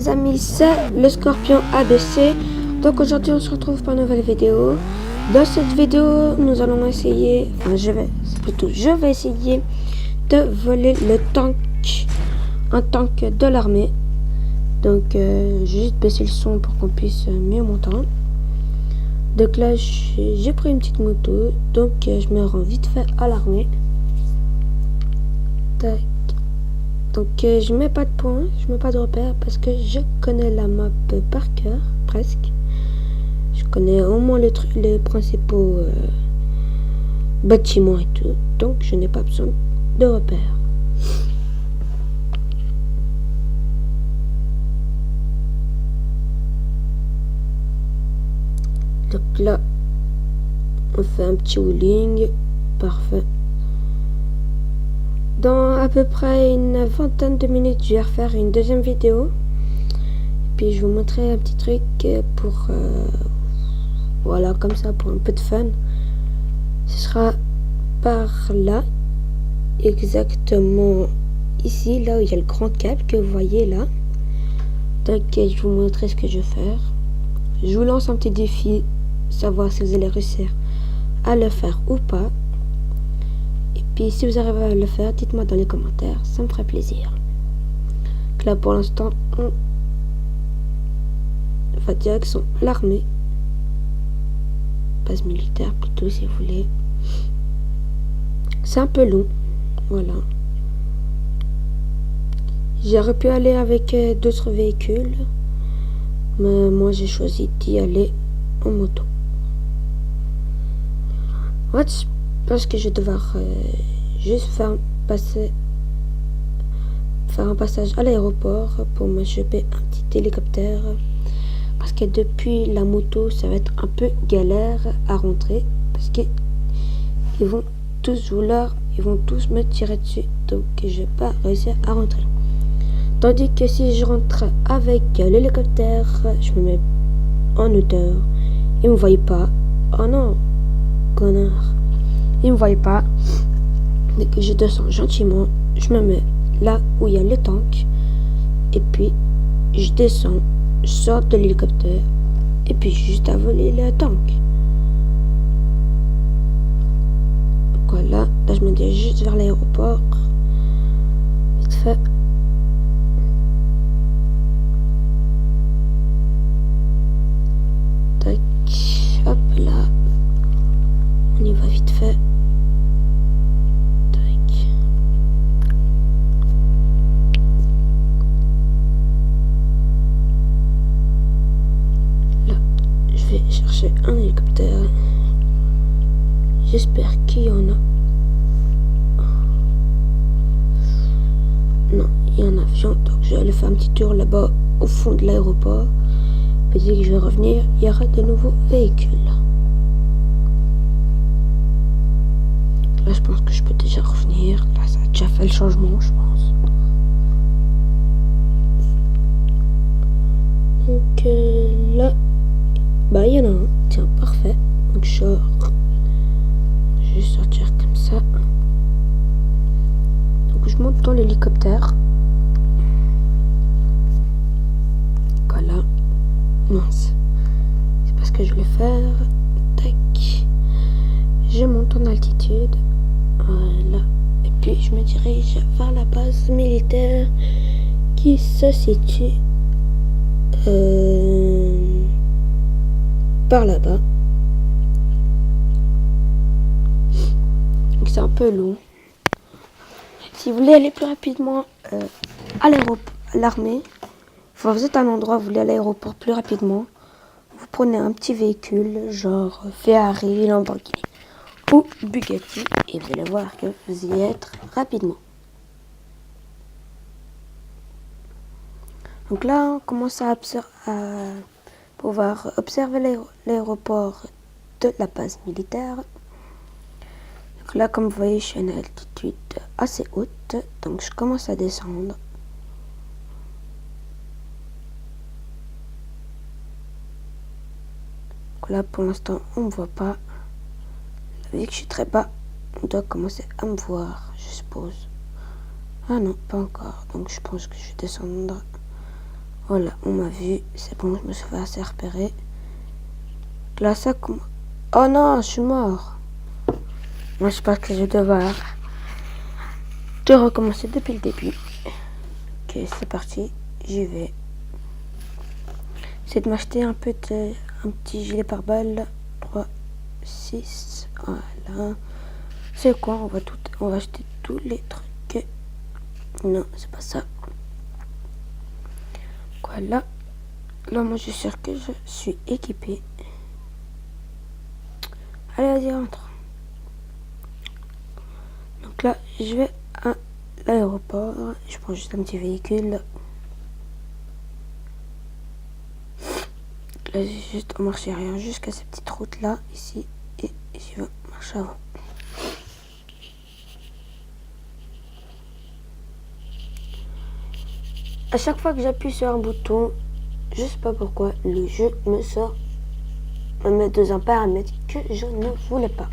les amis, c'est le Scorpion ABC. Donc aujourd'hui on se retrouve pour une nouvelle vidéo. Dans cette vidéo nous allons essayer, je vais essayer de voler le tank, un tank de l'armée. Donc j'ai juste baissé le son pour qu'on puisse mieux m'entendre. Donc là j'ai pris une petite moto, donc je me rends vite fait à l'armée. Tac. Donc je mets pas de points, je mets pas de repères parce que je connais la map par cœur, presque. Je connais au moins les principaux bâtiments et tout, donc je n'ai pas besoin de repères. Donc là, on fait un petit wheeling, parfait. Dans à peu près une vingtaine de minutes, je vais refaire une deuxième vidéo. Et puis je vais vous montrer un petit truc pour voilà, comme ça, pour un peu de fun. Ce sera par là, exactement ici, là où il y a le grand câble que vous voyez là. Donc je vais vous montrer ce que je vais faire. Je vous lance un petit défi, savoir si vous allez réussir à le faire ou pas. Et puis si vous arrivez à le faire, dites-moi dans les commentaires, ça me ferait plaisir. Donc là pour l'instant, on va direction l'armée. Base militaire plutôt si vous voulez. C'est un peu long, voilà. J'aurais pu aller avec d'autres véhicules, mais moi j'ai choisi d'y aller en moto. En fait, parce que je vais devoir juste faire un passage à l'aéroport pour me choper un petit hélicoptère. Parce que depuis la moto, ça va être un peu galère à rentrer. Parce que ils vont tous me tirer dessus. Donc je vais pas réussir à rentrer. Tandis que si je rentre avec l'hélicoptère, je me mets en hauteur. Ils me voient pas. Oh non, connard. Ils me voient pas. Dès que je descends gentiment, je me mets là où il y a le tank. Et puis je descends. Je sors de l'hélicoptère et puis juste à voler le tank. Voilà, là je me dirige juste vers l'aéroport. Vite fait. Tac, hop là. On y va vite fait. Chercher un hélicoptère. J'espère qu'il y en a. Non, il y a un avion, donc je vais aller faire un petit tour là-bas au fond de l'aéroport. Puis dès que je vais revenir, il y aura de nouveaux véhicules. Là, je pense que je peux déjà revenir. Là, ça a déjà fait le changement, je pense. Donc là, bah il y en a un, tiens, parfait. Donc je sors. Je vais sortir comme ça. Donc je monte dans l'hélicoptère. Voilà. Mince. C'est pas ce que je voulais faire. Tac. Je monte en altitude. Voilà. Et puis je me dirige vers la base militaire qui se situe par là-bas. Donc c'est un peu long. Si vous voulez aller plus rapidement à l'armée, vous êtes à un endroit où vous voulez aller à l'aéroport plus rapidement, vous prenez un petit véhicule genre Ferrari, Lamborghini ou Bugatti et vous allez voir que vous y êtes rapidement. Donc là on commence à pouvoir observer l'aéroport de la base militaire. Donc là, comme vous voyez, je suis à une altitude assez haute, donc je commence à descendre. Donc là, pour l'instant, on me voit pas. Vu que je suis très bas, on doit commencer à me voir, je suppose. Ah non, pas encore. Donc je pense que je vais descendre Voilà, on m'a vu. C'est bon, je me suis fait assez repérer. Là, ça commence. Oh non, je suis mort. Moi, je pense que je vais devoir de recommencer depuis le début. Ok, c'est parti. J'y vais. C'est de m'acheter un petit gilet pare-balles. 3, 6. Voilà. C'est quoi? On va acheter tous les trucs. Non, c'est pas ça. Voilà. Là, moi, je suis sûr que je suis équipé. Allez, vas-y, rentre. Donc là, je vais à l'aéroport. Je prends juste un petit véhicule. Là, j'ai juste marché arrière jusqu'à cette petite route là, ici. Et je vais marcher avant. À chaque fois que j'appuie sur un bouton, je sais pas pourquoi, le jeu me met dans un paramètre que je ne voulais pas.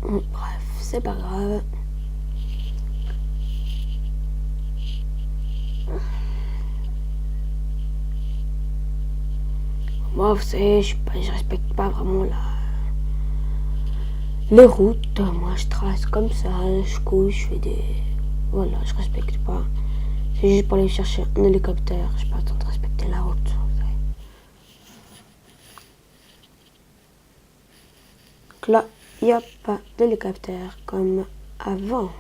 Bref, c'est pas grave. Moi, vous savez, je respecte pas vraiment les routes. Moi, je trace comme ça, je couche, je fais des... Voilà, je respecte pas. C'est juste pour aller chercher un hélicoptère. Je pas le temps de respecter la route. Vous savez. Donc là, il n'y a pas d'hélicoptère comme avant.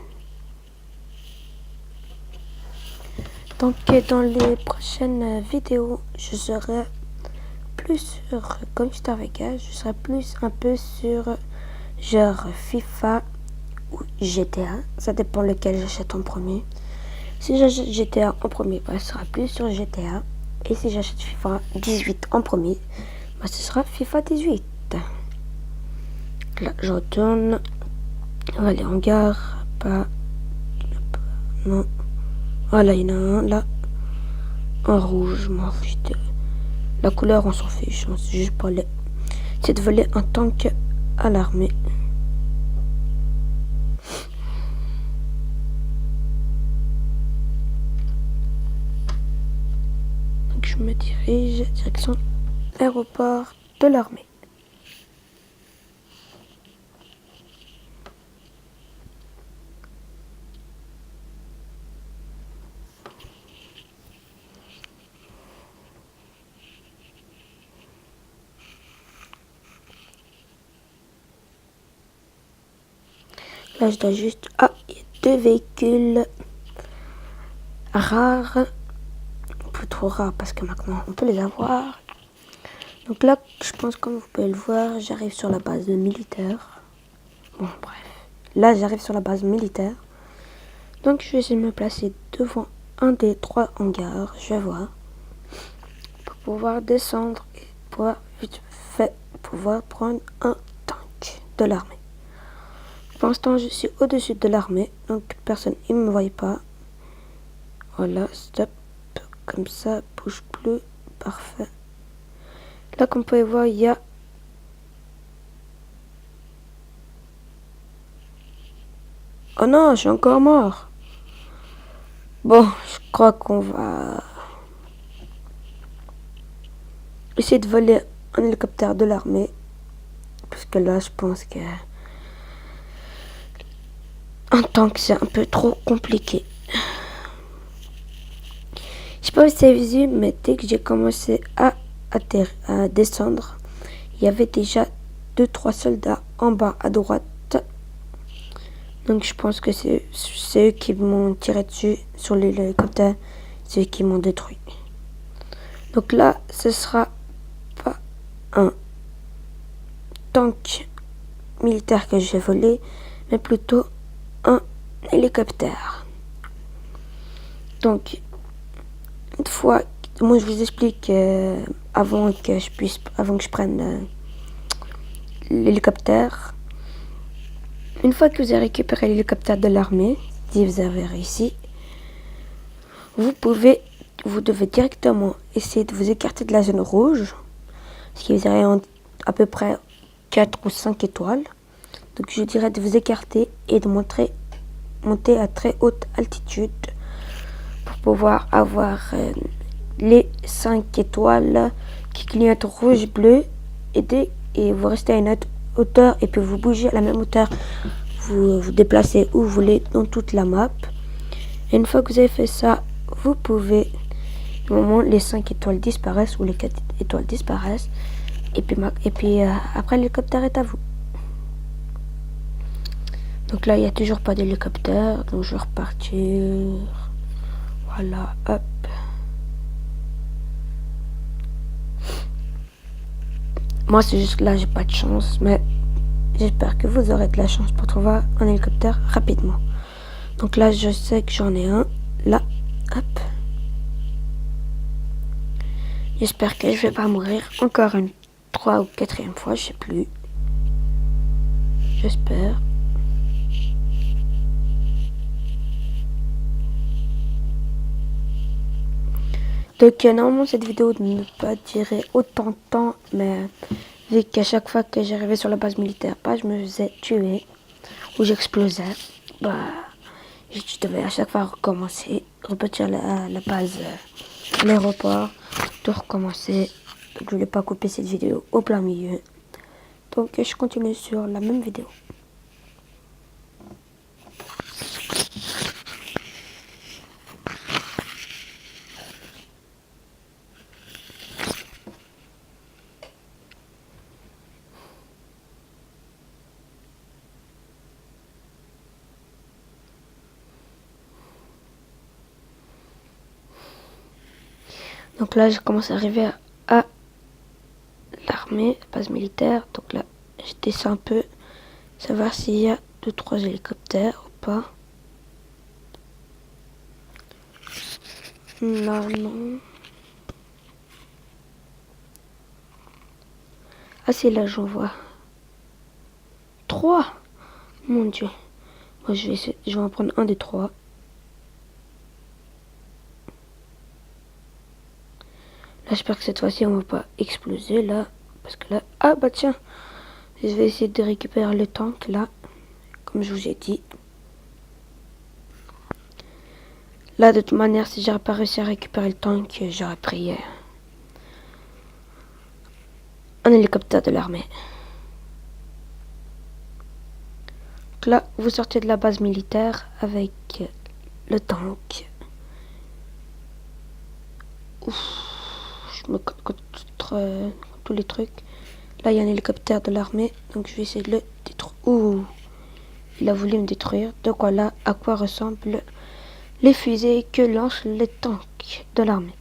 Donc dans les prochaines vidéos, je serai plus sur, comme Star Vegas, je serai plus un peu sur genre FIFA ou GTA. Ça dépend lequel j'achète en premier. Si j'achète GTA en premier, bah, ce sera plus sur GTA. Et si j'achète FIFA 18 en premier, bah, ce sera FIFA 18. Là, je retourne. On va aller en gare. Non. Voilà, il y en a un là. En rouge, m'en fiche. La couleur, on s'en fiche. C'est juste pour aller. C'est de voler un tank à l'armée. Donc, je me dirige direction l'aéroport de l'armée. Là, je dois juste... Ah, il y a 2 véhicules rares. Un peu trop rares parce que maintenant, on peut les avoir. Donc là, je pense comme vous pouvez le voir, j'arrive sur la base militaire. Bon, bref. Là, j'arrive sur la base militaire. Donc, je vais essayer de me placer devant un des 3 hangars. Je vais voir. Pour pouvoir descendre et pouvoir vite fait pouvoir prendre un tank de l'armée. Pour l'instant, je suis au-dessus de l'armée, donc personne ne me voit pas. Voilà, stop. Comme ça, bouge plus. Parfait. Là, comme vous pouvez voir, il y a... Oh non, je suis encore mort. Bon, je crois qu'on va essayer de voler un hélicoptère de l'armée. Parce que là, je pense que... un tank, c'est un peu trop compliqué. Je sais pas si c'est visible, mais dès que j'ai commencé à descendre, il y avait déjà 2-3 soldats en bas à droite. Donc je pense que c'est eux qui m'ont tiré dessus sur l'hélicoptère. C'est eux qui m'ont détruit. Donc là, ce sera pas un tank militaire que j'ai volé, mais plutôt un hélicoptère. Donc, une fois, moi je vous explique avant que je prenne l'hélicoptère. Une fois que vous avez récupéré l'hélicoptère de l'armée, si vous avez réussi, vous devez directement essayer de vous écarter de la zone rouge, parce que vous avez à peu près 4 ou 5 étoiles. Donc je dirais de vous écarter et de monter à très haute altitude pour pouvoir avoir les 5 étoiles qui clignotent rouge, bleu et vous restez à une autre hauteur et puis vous bougez à la même hauteur. Vous vous déplacez où vous voulez dans toute la map. Et une fois que vous avez fait ça, vous pouvez, au moment où les 5 étoiles disparaissent ou les 4 étoiles disparaissent, et puis après l'hélicoptère est à vous. Donc là il n'y a toujours pas d'hélicoptère, donc je vais repartir. Voilà, hop. Moi c'est juste que là j'ai pas de chance, mais j'espère que vous aurez de la chance pour trouver un hélicoptère rapidement. Donc là je sais que j'en ai un, là, hop. J'espère que je vais pas mourir encore une 3 ou 4e fois, je sais plus. J'espère. Donc normalement cette vidéo ne pas durer autant de temps, mais vu qu'à chaque fois que j'arrivais sur la base militaire, je me faisais tuer ou j'explosais, je devais à chaque fois recommencer, repartir la base, l'aéroport, tout recommencer. Donc je voulais pas couper cette vidéo au plein milieu. Donc je continue sur la même vidéo. Donc là, je commence à arriver à l'armée, base militaire. Donc là, je descends un peu, savoir s'il y a 2-3 hélicoptères ou pas. Là, non. Ah, c'est là, j'en vois 3. Mon Dieu. Moi, je vais en prendre un des 3. Là, j'espère que cette fois-ci, on va pas exploser, là. Parce que là... Ah, bah tiens. Je vais essayer de récupérer le tank, là. Comme je vous ai dit. Là, de toute manière, si j'aurais pas réussi à récupérer le tank, j'aurais pris un hélicoptère de l'armée. Donc là, vous sortez de la base militaire avec le tank. Ouf. Je me cote contre tous les trucs. Là, il y a un hélicoptère de l'armée, donc je vais essayer de le détruire. Ouh, il a voulu me détruire. Donc voilà à quoi ressemblent les fusées que lancent les tanks de l'armée.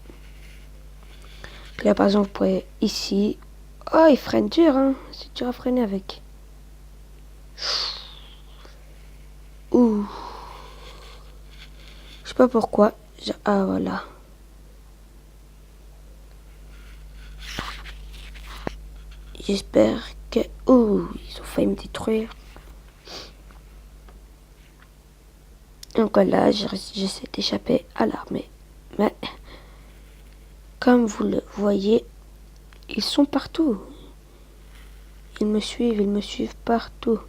Là, par exemple, vous pouvez ici... Oh, il freine dur, hein. C'est dur à freiner avec. Ouh. Je sais pas pourquoi. Ah, voilà. J'espère que... Ouh, ils ont failli me détruire. Donc là, j'essaie d'échapper à l'armée. Mais, comme vous le voyez, ils sont partout. Ils me suivent partout.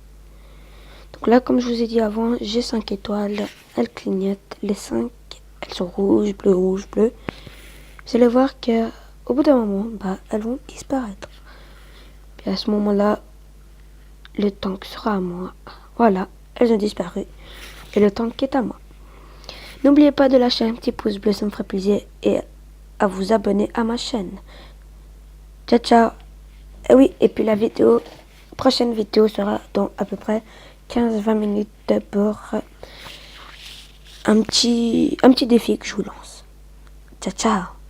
Donc là, comme je vous ai dit avant, j'ai 5 étoiles. Elles clignotent. Les 5, elles sont rouges, bleu, rouge, bleu. Vous allez voir que au bout d'un moment, elles vont disparaître. Puis à ce moment-là, le tank sera à moi. Voilà, elles ont disparu. Et le tank est à moi. N'oubliez pas de lâcher un petit pouce bleu, ça me ferait plaisir. Et à vous abonner à ma chaîne. Ciao, ciao. Et oui, et puis la prochaine vidéo sera dans à peu près 15-20 minutes pour un petit défi que je vous lance. Ciao, ciao.